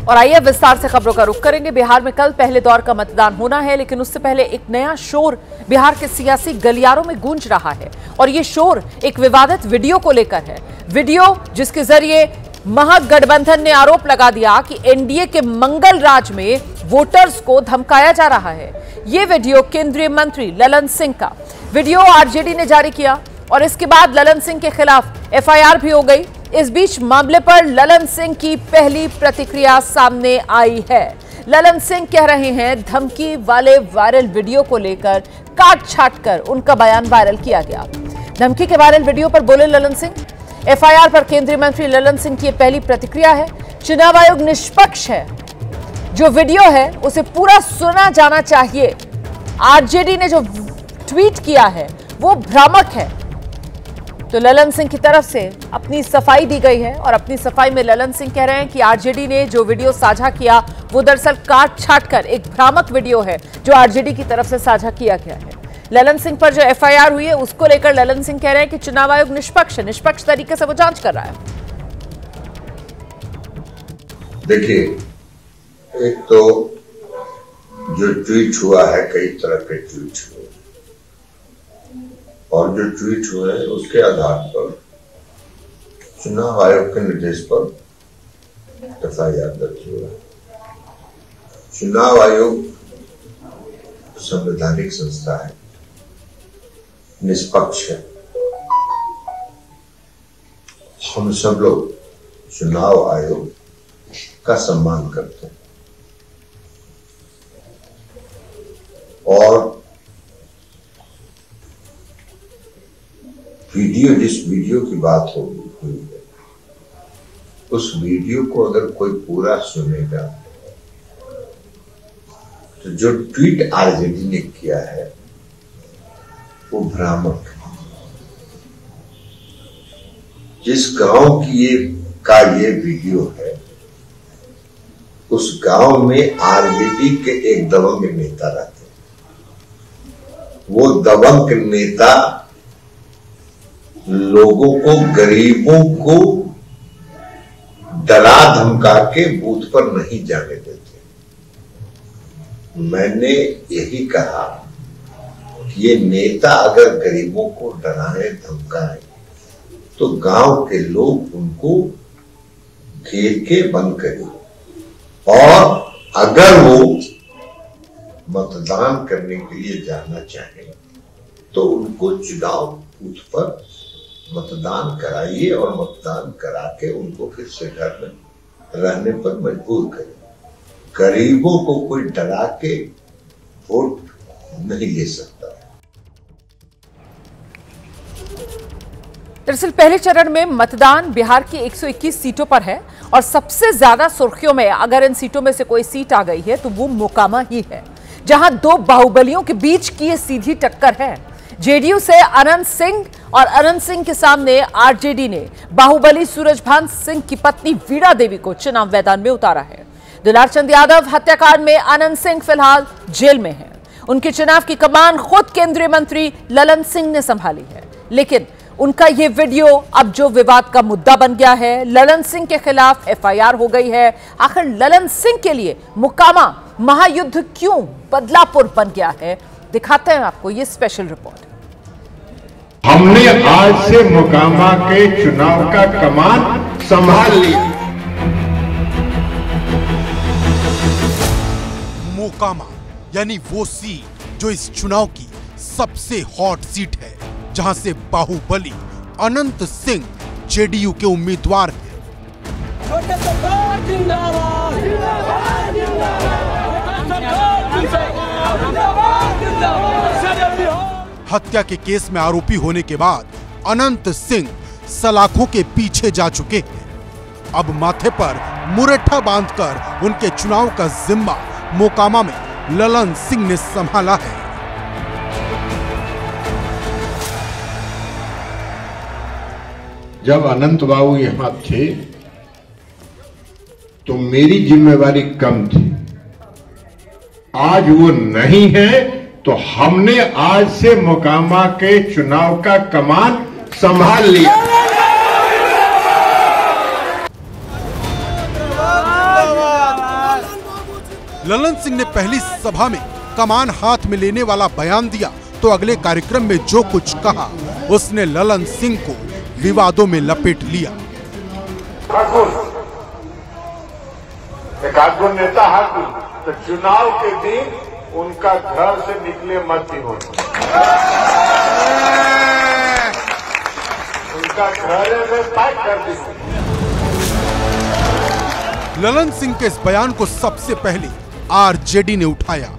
और आइए विस्तार से खबरों का रुख करेंगे। बिहार में कल पहले दौर का मतदान होना है, लेकिन उससे पहले एक नया शोर बिहार के सियासी गलियारों में गूंज रहा है और ये शोर एक विवादित वीडियो को लेकर है। वीडियो जिसके जरिए महागठबंधन ने आरोप लगा दिया कि एनडीए के मंगल राज में वोटर्स को धमकाया जा रहा है। ये वीडियो केंद्रीय मंत्री ललन सिंह का वीडियो आरजेडी ने जारी किया और इसके बाद ललन सिंह के खिलाफ एफआईआर भी हो गई। इस बीच मामले पर ललन सिंह की पहली प्रतिक्रिया सामने आई है। ललन सिंह कह रहे हैं धमकी वाले वायरल वीडियो को लेकर काट छाट कर उनका बयान वायरल किया गया। धमकी के वायरल वीडियो पर बोले ललन सिंह। एफआईआर पर केंद्रीय मंत्री ललन सिंह की पहली प्रतिक्रिया है। चुनाव आयोग निष्पक्ष है, जो वीडियो है उसे पूरा सुना जाना चाहिए। आरजेडी ने जो ट्वीट किया है वो भ्रामक है। तो ललन सिंह की तरफ से अपनी सफाई दी गई है और अपनी सफाई में ललन सिंह कह रहे हैं कि आरजेडी ने जो वीडियो साझा किया वो दरअसल काट छाट कर एक भ्रामक वीडियो है जो आरजेडी की तरफ से साझा किया गया है। ललन सिंह पर जो एफआईआर हुई है उसको लेकर ललन सिंह कह रहे हैं कि चुनाव आयोग निष्पक्ष है, निष्पक्ष तरीके से वो जांच कर रहा है। देखिए, एक तो जो ट्वीट हुआ है, कई तरह के ट्वीट हुए और जो ट्वीट हुए उसके आधार पर चुनाव आयोग के निर्देश पर एफआईआर दर्ज हुआ। चुनाव आयोग संवैधानिक संस्था है, निष्पक्ष है। हम सब लोग चुनाव आयोग का सम्मान करते हैं और जिस वीडियो की बात हुई है उस वीडियो को अगर कोई पूरा सुनेगा तो जो ट्वीट आरजेडी ने किया है वो भ्रामक है। जिस गांव की ये वीडियो है उस गांव में आरजेडी के एक दबंग नेता रहते हैं। वो दबंग नेता लोगों को, गरीबों को डरा धमका के बूथ पर नहीं जाने देते। मैंने यही कहा कि ये नेता अगर गरीबों को डराए धमकाए तो गांव के लोग उनको घेर के बंद करें और अगर वो मतदान करने के लिए जाना चाहे तो उनको चुनाव बूथ पर मतदान कराइए और मतदान करा के उनको फिर से घर में रहने पर मजबूर करें। गरीबों को कोई डरा के वोट नहीं ले सकता। दरअसल पहले चरण में मतदान बिहार की 121 सीटों पर है और सबसे ज्यादा सुर्खियों में अगर इन सीटों में से कोई सीट आ गई है तो वो मोकामा ही है, जहां दो बाहुबलियों के बीच की ये सीधी टक्कर है। जेडीयू से अनंत सिंह और अनंत सिंह के सामने आरजेडी ने बाहुबली सूरजभान सिंह की पत्नी वीणा देवी को चुनाव मैदान में उतारा है। दुलारचंद यादव हत्याकांड में अनंत सिंह फिलहाल जेल में हैं। उनके चुनाव की कमान खुद केंद्रीय मंत्री ललन सिंह ने संभाली है, लेकिन उनका ये वीडियो अब जो विवाद का मुद्दा बन गया है। ललन सिंह के खिलाफ एफआईआर हो गई है। आखिर ललन सिंह के लिए मोकामा महायुद्ध क्यों बदलापुर बन गया है, दिखाते हैं आपको ये स्पेशल रिपोर्ट। हमने आज से मोकामा के चुनाव का कमान संभाल लिया। मोकामा यानी वो सीट जो इस चुनाव की सबसे हॉट सीट है, जहां से बाहुबली अनंत सिंह जेडीयू के उम्मीदवार हैं। हत्या के केस में आरोपी होने के बाद अनंत सिंह सलाखों के पीछे जा चुके हैं। अब माथे पर मुरट्ठा बांधकर उनके चुनाव का जिम्मा मोकामा में ललन सिंह ने संभाला है। जब अनंत बाबू यहां थे तो मेरी जिम्मेवारी कम थी। आज वो नहीं है तो हमने आज से मोकामा के चुनाव का कमान संभाल लिया। ललन सिंह ने पहली सभा में कमान हाथ में लेने वाला बयान दिया तो अगले कार्यक्रम में जो कुछ कहा उसने ललन सिंह को विवादों में लपेट लिया। एकाध नेता है तो चुनाव के दिन उनका घर से निकले मत ही हो, उनका घर में पैक कर दीजिए। ललन सिंह के इस बयान को सबसे पहले आरजेडी ने उठाया,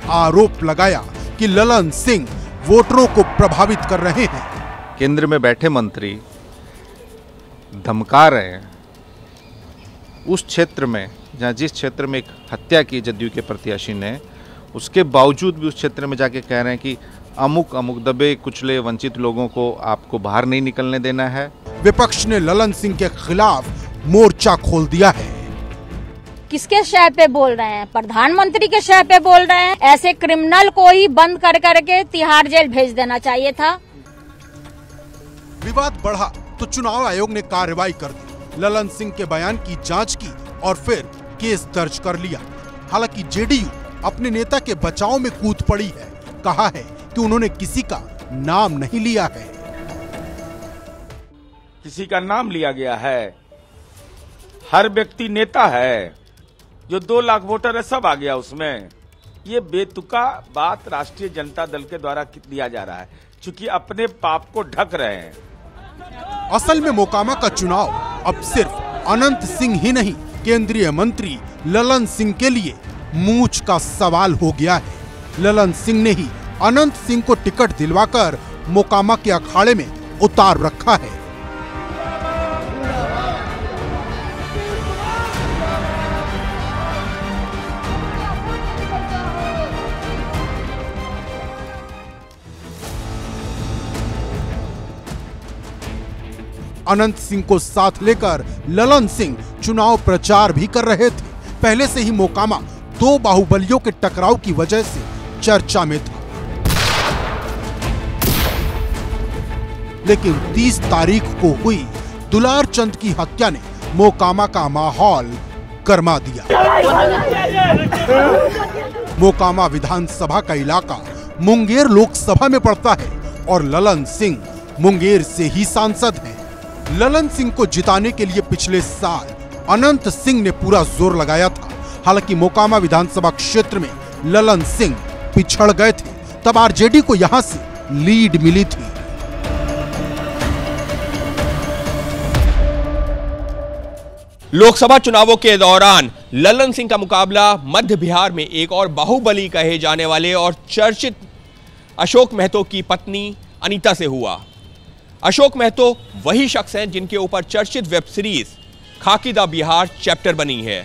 आरोप लगाया कि ललन सिंह वोटरों को प्रभावित कर रहे हैं। केंद्र में बैठे मंत्री धमका रहे हैं उस क्षेत्र में जहाँ जिस क्षेत्र में एक हत्या की जदयू के प्रत्याशी ने, उसके बावजूद भी उस क्षेत्र में जाके कह रहे हैं कि अमुक अमुक दबे कुचले वंचित लोगों को आपको बाहर नहीं निकलने देना है। विपक्ष ने ललन सिंह के खिलाफ मोर्चा खोल दिया है। किसके शय पे बोल रहे हैं? प्रधानमंत्री के शय पे बोल रहे हैं। ऐसे क्रिमिनल को ही बंद कर करके तिहाड़ जेल भेज देना चाहिए था। विवाद बढ़ा तो चुनाव आयोग ने कार्रवाई कर दी, ललन सिंह के बयान की जांच की और फिर केस दर्ज कर लिया। हालांकि जेडीयू अपने नेता के बचाव में कूद पड़ी है, कहा है कि उन्होंने किसी का नाम नहीं लिया है। किसी का नाम लिया गया है? हर व्यक्ति नेता है, जो 2 लाख वोटर है सब आ गया उसमें। ये बेतुका बात राष्ट्रीय जनता दल के द्वारा दिया जा रहा है, क्योंकि अपने पाप को ढक रहे हैं। असल में मोकामा का चुनाव अब सिर्फ अनंत सिंह ही नहीं, केंद्रीय मंत्री ललन सिंह के लिए मूंछ का सवाल हो गया है। ललन सिंह ने ही अनंत सिंह को टिकट दिलवाकर मोकामा के अखाड़े में उतार रखा है। अनंत सिंह को साथ लेकर ललन सिंह चुनाव प्रचार भी कर रहे थे। पहले से ही मोकामा 2 बाहुबलियों के टकराव की वजह से चर्चा में था, लेकिन 30 तारीख को हुई दुलार चंद की हत्या ने मोकामा का माहौल गरमा दिया। मोकामा विधानसभा का इलाका मुंगेर लोकसभा में पड़ता है और ललन सिंह मुंगेर से ही सांसद हैं। ललन सिंह को जिताने के लिए पिछले साल अनंत सिंह ने पूरा जोर लगाया था। हालांकि मोकामा विधानसभा क्षेत्र में ललन सिंह पिछड़ गए थे, तब आरजेडी को यहां से लीड मिली थी। लोकसभा चुनावों के दौरान ललन सिंह का मुकाबला मध्य बिहार में एक और बाहुबली कहे जाने वाले और चर्चित अशोक महतो की पत्नी अनीता से हुआ। अशोक महतो वही शख्स हैं जिनके ऊपर चर्चित वेब सीरीज खाकी दा बिहार चैप्टर बनी है।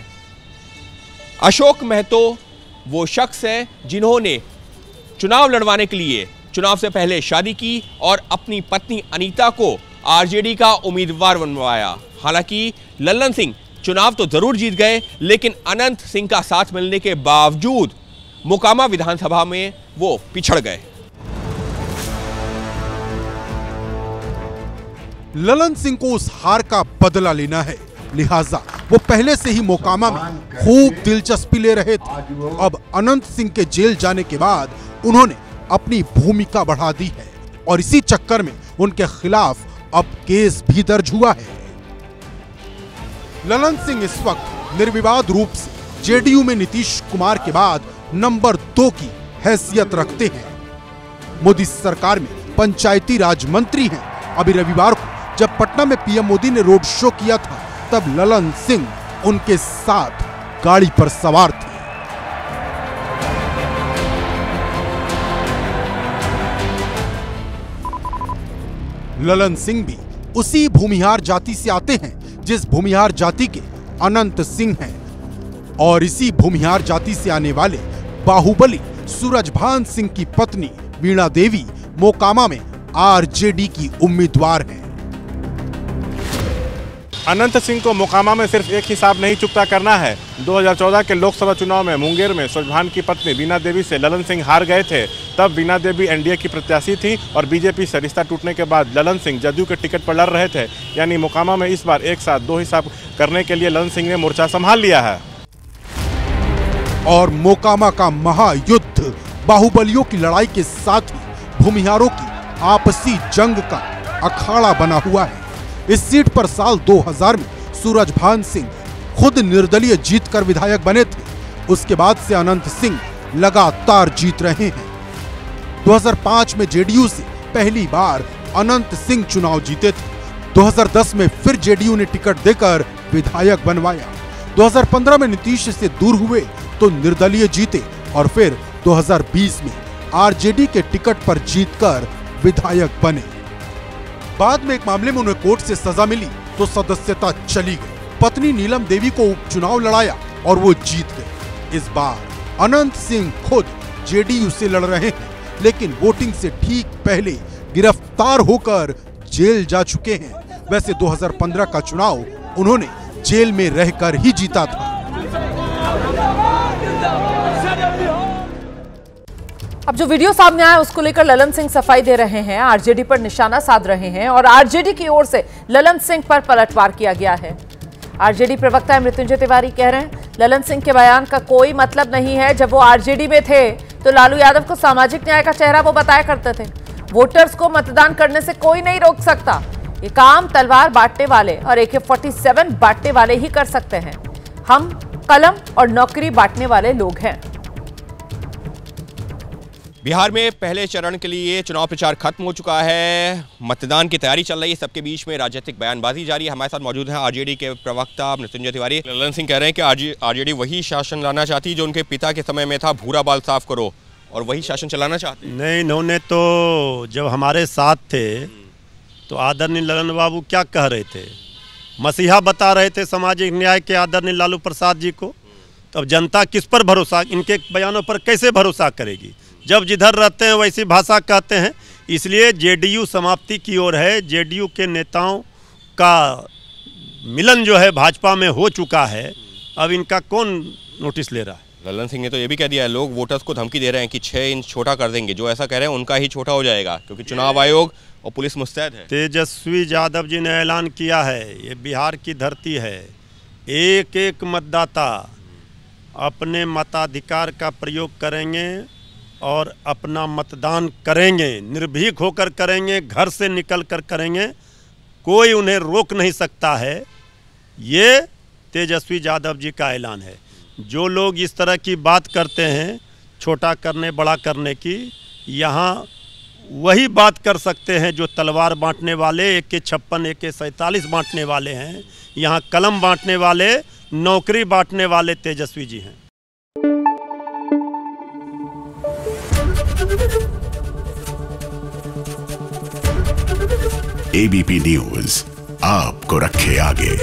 अशोक महतो वो शख्स हैं जिन्होंने चुनाव लड़वाने के लिए चुनाव से पहले शादी की और अपनी पत्नी अनीता को आरजेडी का उम्मीदवार बनवाया। हालांकि ललन सिंह चुनाव तो जरूर जीत गए, लेकिन अनंत सिंह का साथ मिलने के बावजूद मोकामा विधानसभा में वो पिछड़ गए। ललन सिंह को उस हार का बदला लेना है, लिहाजा वो पहले से ही मोकामा में खूब दिलचस्पी ले रहे थे। अब अनंत सिंह के जेल जाने के बाद उन्होंने अपनी भूमिका बढ़ा दी है और इसी चक्कर में उनके खिलाफ अब केस भी दर्ज हुआ है। ललन सिंह इस वक्त निर्विवाद रूप से जेडीयू में नीतीश कुमार के बाद नंबर 2 की हैसियत रखते हैं। मोदी सरकार में पंचायती राज मंत्री हैं। अभी रविवार को जब पटना में पीएम मोदी ने रोड शो किया था, तब ललन सिंह उनके साथ गाड़ी पर सवार थे। ललन सिंह भी उसी भूमिहार जाति से आते हैं जिस भूमिहार जाति के अनंत सिंह हैं, और इसी भूमिहार जाति से आने वाले बाहुबली सूरजभान सिंह की पत्नी वीणा देवी मोकामा में आरजेडी की उम्मीदवार हैं। अनंत सिंह को मोकामा में सिर्फ एक हिसाब नहीं चुकता करना है। 2014 के लोकसभा चुनाव में मुंगेर में सूरजभान की पत्नी वीणा देवी से ललन सिंह हार गए थे। तब वीणा देवी एनडीए की प्रत्याशी थी और बीजेपी से रिश्ता टूटने के बाद ललन सिंह जदयू के टिकट पर लड़ रहे थे। यानी मोकामा में इस बार एक साथ 2 हिसाब करने के लिए ललन सिंह ने मोर्चा संभाल लिया है। और मोकामा का महायुद्ध बाहुबलियों की लड़ाई के साथ ही भूमिहारों की आपसी जंग का अखाड़ा बना हुआ है। इस सीट पर साल 2000 में सूरजभान सिंह खुद निर्दलीय जीतकर विधायक बने थे। उसके बाद से अनंत सिंह लगातार जीत रहे हैं। 2005 में जेडीयू से पहली बार अनंत सिंह चुनाव जीते थे। 2010 में फिर जेडीयू ने टिकट देकर विधायक बनवाया। 2015 में नीतीश से दूर हुए तो निर्दलीय जीते और फिर 2020 में आरजेडी के टिकट पर जीतकर विधायक बने। बाद में एक मामले में उन्हें कोर्ट से सजा मिली तो सदस्यता चली गई। पत्नी नीलम देवी को उपचुनाव लड़ाया और वो जीत गए। इस बार अनंत सिंह खुद जेडीयू से लड़ रहे हैं, लेकिन वोटिंग से ठीक पहले गिरफ्तार होकर जेल जा चुके हैं। वैसे 2015 का चुनाव उन्होंने जेल में रहकर ही जीता था। अब जो वीडियो सामने आया उसको लेकर ललन सिंह सफाई दे रहे हैं, आरजेडी पर निशाना साध रहे हैं और आरजेडी की ओर से ललन सिंह पर पलटवार किया गया है। आरजेडी प्रवक्ता मृत्युंजय तिवारी कह रहे हैं ललन सिंह के बयान का कोई मतलब नहीं है। जब वो आरजेडी में थे तो लालू यादव को सामाजिक न्याय का चेहरा वो बताया करते थे। वोटर्स को मतदान करने से कोई नहीं रोक सकता। ये काम तलवार बांटने वाले और AK-47 बांटने वाले ही कर सकते हैं। हम कलम और नौकरी बांटने वाले लोग हैं। बिहार में पहले चरण के लिए चुनाव प्रचार खत्म हो चुका है, मतदान की तैयारी चल रही है। सबके बीच में राजनीतिक बयानबाजी जारी है। हमारे साथ मौजूद हैं आरजेडी के प्रवक्ता मृत्युंजय तिवारी। ललन सिंह कह रहे हैं कि आरजेडी वही शासन लाना चाहती जो उनके पिता के समय में था, भूरा बाल साफ करो, और वही शासन चलाना चाहते। नहीं, इन्होंने तो जब हमारे साथ थे तो आदरणीय ललन बाबू क्या कह रहे थे, मसीहा बता रहे थे सामाजिक न्याय के आदरणीय लालू प्रसाद जी को। तब जनता किस पर भरोसा, इनके बयानों पर कैसे भरोसा करेगी जब जिधर रहते हैं वैसी भाषा कहते हैं। इसलिए जेडीयू समाप्ति की ओर है। जेडीयू के नेताओं का मिलन जो है भाजपा में हो चुका है। अब इनका कौन नोटिस ले रहा है। ललन सिंह ने तो ये भी कह दिया है, लोग वोटर्स को धमकी दे रहे हैं कि 6 इंच छोटा कर देंगे। जो ऐसा कह रहे हैं उनका ही छोटा हो जाएगा, क्योंकि चुनाव आयोग और पुलिस मुस्तैद है। तेजस्वी यादव जी ने ऐलान किया है, ये बिहार की धरती है, एक एक मतदाता अपने मताधिकार का प्रयोग करेंगे और अपना मतदान करेंगे, निर्भीक होकर करेंगे, घर से निकल कर करेंगे, कोई उन्हें रोक नहीं सकता है। ये तेजस्वी यादव जी का ऐलान है। जो लोग इस तरह की बात करते हैं छोटा करने बड़ा करने की, यहाँ वही बात कर सकते हैं जो तलवार बांटने वाले, AK-56 AK-47 बांटने वाले हैं। यहाँ कलम बांटने वाले, नौकरी बांटने वाले तेजस्वी जी हैं। ABP न्यूज़ आपको रखे आगे।